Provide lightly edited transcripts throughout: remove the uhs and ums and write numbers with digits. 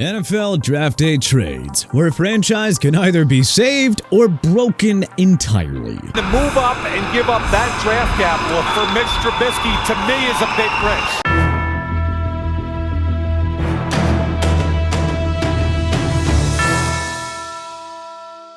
NFL Draft Day trades, where a franchise can either be saved or broken entirely. To move up and give up that draft capital for Mitch Trubisky, to me, is a big risk.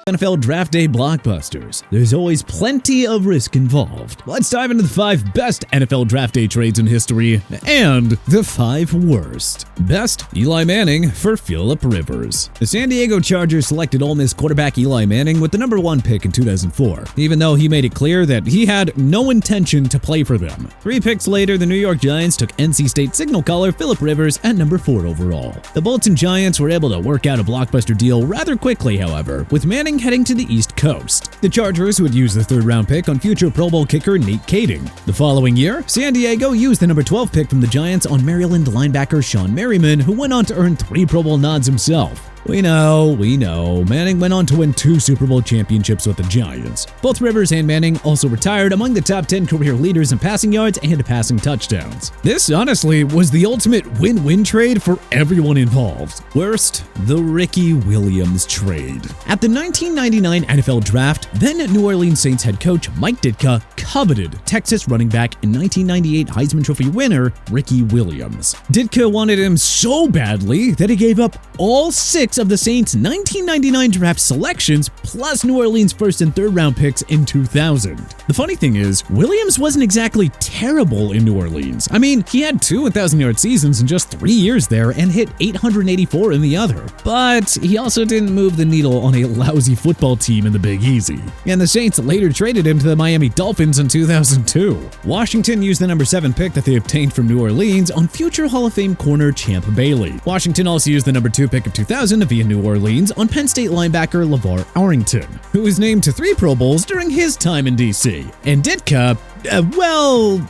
NFL Draft Day blockbusters. There's always plenty of risk involved. Let's dive into the 5 best NFL Draft Day trades in history and the 5 worst. Best, Eli Manning for Philip Rivers. The San Diego Chargers selected Ole Miss quarterback Eli Manning with the number 1 pick in 2004, even though he made it clear that he had no intention to play for them. 3 picks later, the New York Giants took NC State signal caller Philip Rivers at number 4 overall. The Bolton Giants were able to work out a blockbuster deal rather quickly, however, with Manning heading to the East Coast. The Chargers would use the 3rd-round pick on future Pro Bowl kicker Nate Kading. The following year, San Diego used the number 12 pick from the Giants on Maryland linebacker Sean Merriman, who went on to earn 3 Pro Bowl nods himself. We know. Manning went on to win 2 Super Bowl championships with the Giants. Both Rivers and Manning also retired among the top 10 career leaders in passing yards and passing touchdowns. This, honestly, was the ultimate win-win trade for everyone involved. Worst, the Ricky Williams trade. At the 1999 NFL Draft, then New Orleans Saints head coach Mike Ditka coveted Texas running back and 1998 Heisman Trophy winner Ricky Williams. Ditka wanted him so badly that he gave up all 6 of the Saints' 1999 draft selections, plus New Orleans' 1st and 3rd round picks in 2000. The funny thing is, Williams wasn't exactly terrible in New Orleans. I mean, he had 2 1,000-yard seasons in just 3 years there and hit 884 in the other. But he also didn't move the needle on a lousy football team in the Big Easy. And the Saints later traded him to the Miami Dolphins in 2002. Washington used the number 7 pick that they obtained from New Orleans on future Hall of Fame corner Champ Bailey. Washington also used the number 2 pick of 2000 via New Orleans on Penn State linebacker LeVar Arrington, who was named to 3 Pro Bowls during his time in D.C. And Ditka,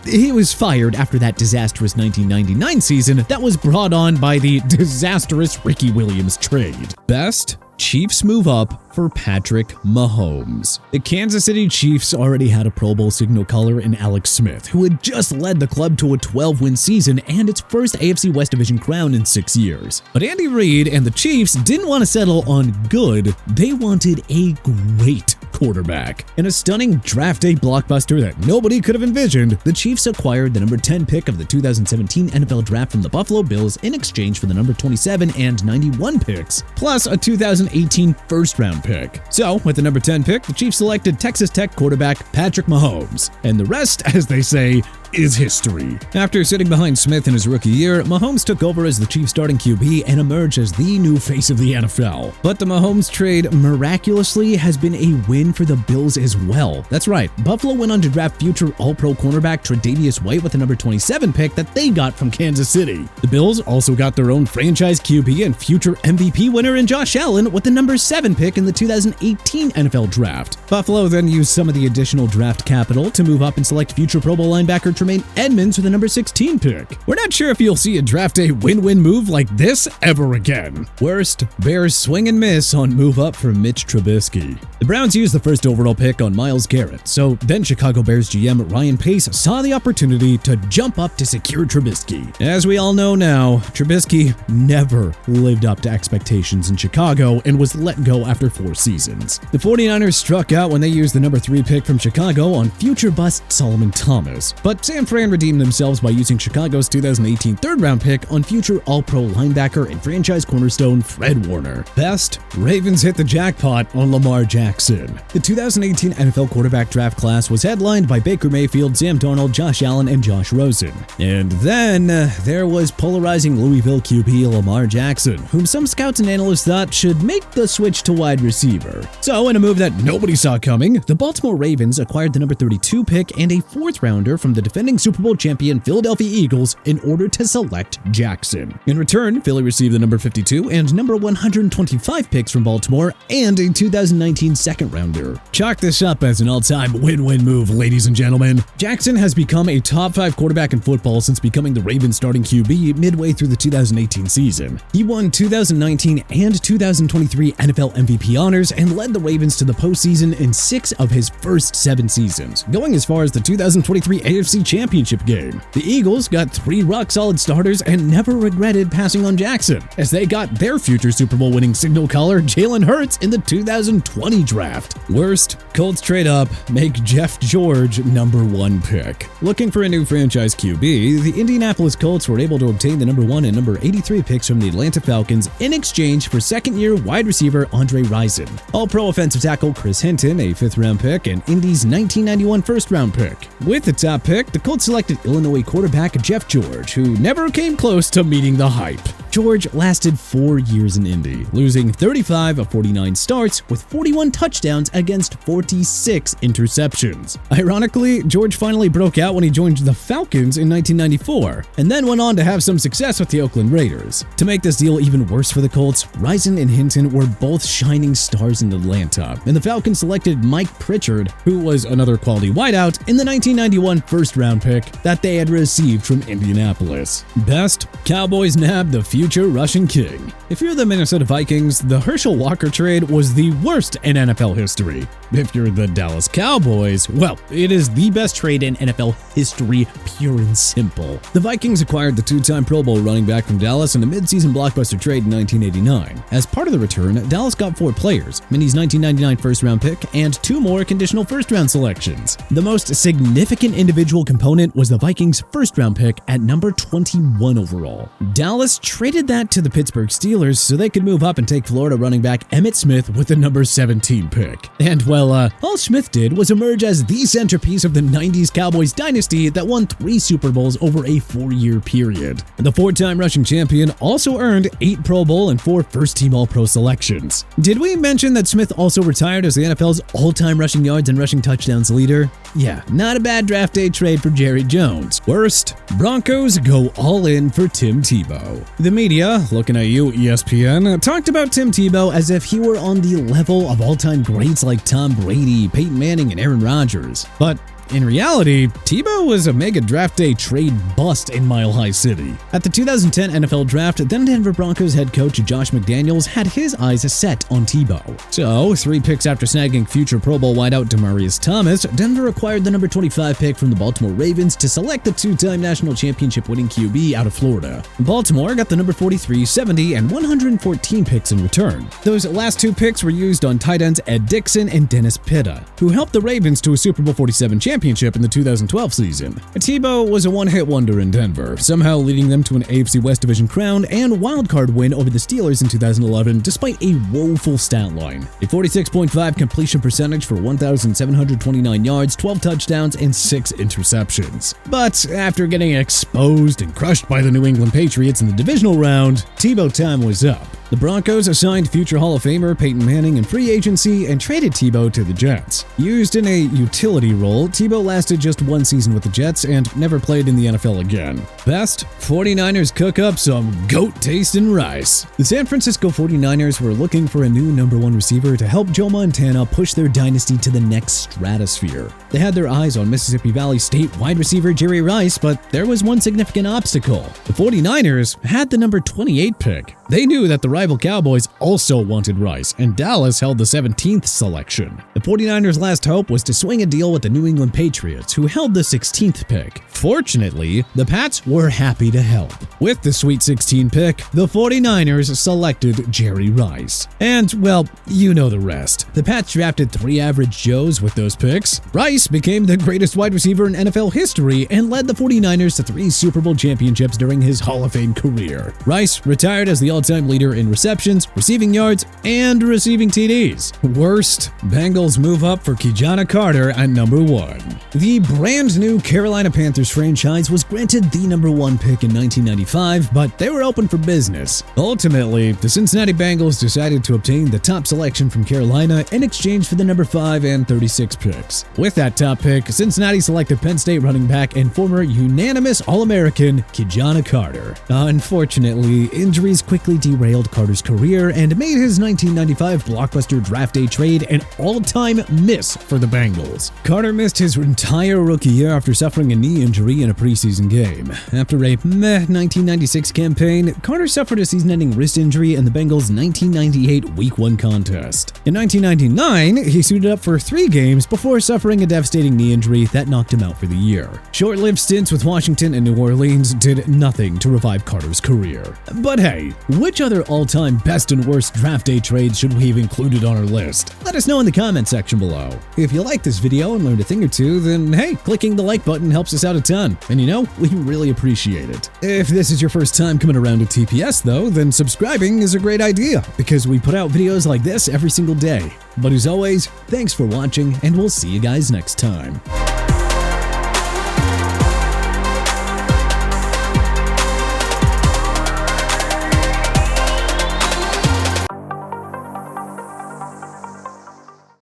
he was fired after that disastrous 1999 season that was brought on by the disastrous Ricky Williams trade. Best, Chiefs move up for Patrick Mahomes. The Kansas City Chiefs already had a Pro Bowl signal caller in Alex Smith, who had just led the club to a 12-win season and its first AFC West Division crown in 6 years. But Andy Reid and the Chiefs didn't want to settle on good, they wanted a great quarterback. In a stunning draft day blockbuster that nobody could have envisioned, the Chiefs acquired the number 10 pick of the 2017 NFL Draft from the Buffalo Bills in exchange for the number 27 and 91 picks, plus a 2018 first-round pick. So, with the number 10 pick, the Chiefs selected Texas Tech quarterback Patrick Mahomes. And the rest, as they say, is history. After sitting behind Smith in his rookie year, Mahomes took over as the Chiefs starting QB and emerged as the new face of the NFL. But the Mahomes trade miraculously has been a win for the Bills as well. That's right, Buffalo went on to draft future All-Pro cornerback Tre'Davious White with the number 27 pick that they got from Kansas City. The Bills also got their own franchise QB and future MVP winner in Josh Allen with the number 7 pick in the 2018 NFL Draft. Buffalo then used some of the additional draft capital to move up and select future Pro Bowl linebacker Tremaine Edmonds with the number 16 pick. We're not sure if you'll see a draft day win-win move like this ever again. Worst, Bears swing and miss on move up for Mitch Trubisky. The Browns used the 1st overall pick on Myles Garrett, so then Chicago Bears GM Ryan Pace saw the opportunity to jump up to secure Trubisky. As we all know now, Trubisky never lived up to expectations in Chicago and was let go after 4 seasons. The 49ers struck out when they used the number 3 pick from Chicago on future bust Solomon Thomas, but San Fran redeemed themselves by using Chicago's 2018 3rd-round pick on future All-Pro linebacker and franchise cornerstone Fred Warner. Best, Ravens hit the jackpot on Lamar Jackson. The 2018 NFL quarterback draft class was headlined by Baker Mayfield, Sam Darnold, Josh Allen, and Josh Rosen. And then there was polarizing Louisville QB Lamar Jackson, whom some scouts and analysts thought should make the switch to wide receiver. So in a move that nobody saw coming, the Baltimore Ravens acquired the number 32 pick and a 4th-rounder from the defending Super Bowl champion Philadelphia Eagles in order to select Jackson. In return, Philly received the number 52 and number 125 picks from Baltimore and a 2019 second-rounder. Chalk this up as an all-time win-win move, ladies and gentlemen. Jackson has become a top 5 quarterback in football since becoming the Ravens' starting QB midway through the 2018 season. He won 2019 and 2023 NFL MVP honors and led the Ravens to the postseason in 6 of his first 7 seasons, going as far as the 2023 AFC Championship game. The Eagles got 3 rock-solid starters and never regretted passing on Jackson, as they got their future Super Bowl winning signal caller Jalen Hurts in the 2020 draft. Worst, Colts trade up, make Jeff George number 1 pick. Looking for a new franchise QB, the Indianapolis Colts were able to obtain the number 1 and number 83 picks from the Atlanta Falcons in exchange for second-year wide receiver Andre Rison, All-Pro offensive tackle Chris Hinton, a 5th-round pick, and Indy's 1991 first-round pick. With the top pick, the Colts selected Illinois quarterback Jeff George, who never came close to meeting the hype. George lasted 4 years in Indy, losing 35 of 49 starts with 41 touchdowns against 46 interceptions. Ironically, George finally broke out when he joined the Falcons in 1994, and then went on to have some success with the Oakland Raiders. To make this deal even worse for the Colts, Rison and Hinton were both shining stars in Atlanta, and the Falcons selected Mike Pritchard, who was another quality wideout, in the 1991 first-round pick that they had received from Indianapolis. Best, Cowboys nabbed the future rushing king. If you're the Minnesota Vikings, the Herschel Walker trade was the worst in NFL history. If you're the Dallas Cowboys, well, it is the best trade in NFL history, pure and simple. The Vikings acquired the 2-time Pro Bowl running back from Dallas in a mid-season blockbuster trade in 1989. As part of the return, Dallas got 4 players, Minnie's 1999 first-round pick, and 2 more conditional first-round selections. The most significant individual component was the Vikings' first-round pick at number 21 overall. Dallas traded that to the Pittsburgh Steelers so they could move up and take Florida running back Emmitt Smith with the number 17 pick. And well, all Smith did was emerge as the centerpiece of the 90s Cowboys dynasty that won 3 Super Bowls over a 4-year period. The 4-time rushing champion also earned 8 Pro Bowl and 4 first-team All-Pro selections. Did we mention that Smith also retired as the NFL's all-time rushing yards and rushing touchdowns leader? Yeah, not a bad draft day trade for Jerry Jones. Worst, Broncos go all in for Tim Tebow. The media, looking at you ESPN, talked about Tim Tebow as if he were on the level of all-time greats like Tom Brady, Peyton Manning, and Aaron Rodgers. But in reality, Tebow was a mega draft day trade bust in Mile High City. At the 2010 NFL Draft, then Denver Broncos head coach Josh McDaniels had his eyes set on Tebow. So, 3 picks after snagging future Pro Bowl wideout Demaryius Thomas, Denver acquired the number 25 pick from the Baltimore Ravens to select the 2-time national championship winning QB out of Florida. Baltimore got the number 43, 70, and 114 picks in return. Those last 2 picks were used on tight ends Ed Dixon and Dennis Pitta, who helped the Ravens to a Super Bowl 47 championship in the 2012 season. Tebow was a one-hit wonder in Denver, somehow leading them to an AFC West Division crown and wildcard win over the Steelers in 2011 despite a woeful stat line. A 46.5 completion percentage for 1,729 yards, 12 touchdowns, and 6 interceptions. But after getting exposed and crushed by the New England Patriots in the divisional round, Tebow time was up. The Broncos assigned future Hall of Famer Peyton Manning in free agency and traded Tebow to the Jets. Used in a utility role, Tebow lasted just 1 season with the Jets and never played in the NFL again. Best, 49ers cook up some goat-tasting rice. The San Francisco 49ers were looking for a new number 1 receiver to help Joe Montana push their dynasty to the next stratosphere. They had their eyes on Mississippi Valley State wide receiver Jerry Rice, but there was one significant obstacle. The 49ers had the number 28 pick. They knew that the rival Cowboys also wanted Rice, and Dallas held the 17th selection. The 49ers' last hope was to swing a deal with the New England Patriots, who held the 16th pick. Fortunately, the Pats were happy to help. With the Sweet 16 pick, the 49ers selected Jerry Rice. And, well, you know the rest. The Pats drafted 3 average Joes with those picks. Rice became the greatest wide receiver in NFL history and led the 49ers to 3 Super Bowl championships during his Hall of Fame career. Rice retired as the all-time leader in receptions, receiving yards, and receiving TDs. Worst, Bengals move up for Kijana Carter at number 1. The brand new Carolina Panthers franchise was granted the number 1 pick in 1995, but they were open for business. Ultimately, the Cincinnati Bengals decided to obtain the top selection from Carolina in exchange for the number 5 and 36 picks. With that top pick, Cincinnati selected Penn State running back and former unanimous All-American Kijana Carter. Unfortunately, injuries quickly derailed Carter's career and made his 1995 blockbuster draft day trade an all-time miss for the Bengals. Carter missed his entire rookie year after suffering a knee injury in a preseason game. After a meh 1996 campaign, Carter suffered a season-ending wrist injury in the Bengals' 1998 Week 1 contest. In 1999, he suited up for 3 games before suffering a devastating knee injury that knocked him out for the year. Short-lived stints with Washington and New Orleans did nothing to revive Carter's career. But hey, which other all-time best and worst draft day trades should we have included on our list? Let us know in the comment section below. If you liked this video and learned a thing or two, then hey, clicking the like button helps us out a ton, and you know, we really appreciate it. If this is your first time coming around to TPS though, then subscribing is a great idea, because we put out videos like this every single day. But as always, thanks for watching, and we'll see you guys next time.